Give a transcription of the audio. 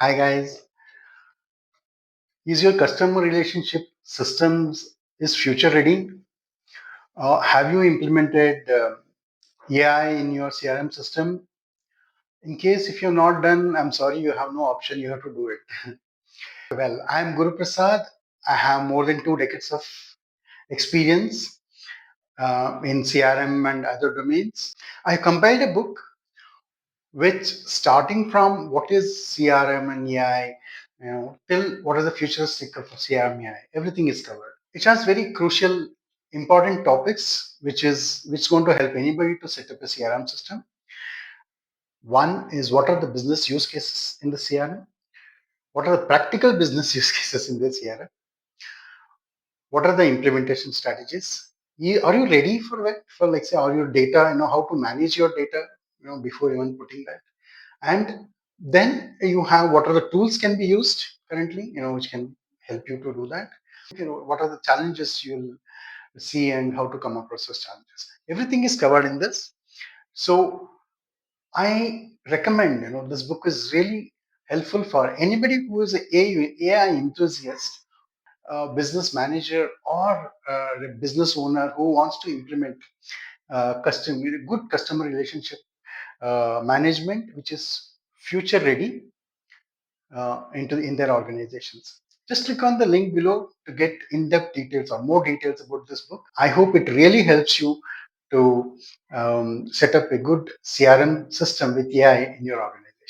Hi guys, is your customer relationship systems is future ready? Have you implemented AI in your CRM system? In case if you're not done, I'm sorry, you have no option. You have to do it. Well, I'm Guru Prasad. I have more than 2 decades of experience in CRM and other domains. I compiled a book which, starting from what is CRM and AI, till what is the futuristic of CRM AI, everything is covered. It has very crucial, important topics, which is going to help anybody to set up a CRM system. One is what are the business use cases in the CRM? What are the practical business use cases in the CRM? What are the implementation strategies? Are you ready for it? For like say, are your data, how to manage your data, before even putting that? And then you have what are the tools can be used currently, which can help you to do that. What are the challenges you'll see and how to come across those challenges. Everything is covered in this. So I recommend, this book is really helpful for anybody who is a AI enthusiast, business manager, or a business owner who wants to implement good customer relationship management, which is future ready in their organizations. Just click on the link below to get in-depth details or more details about this book. I hope it really helps you to set up a good CRM system with AI in your organization.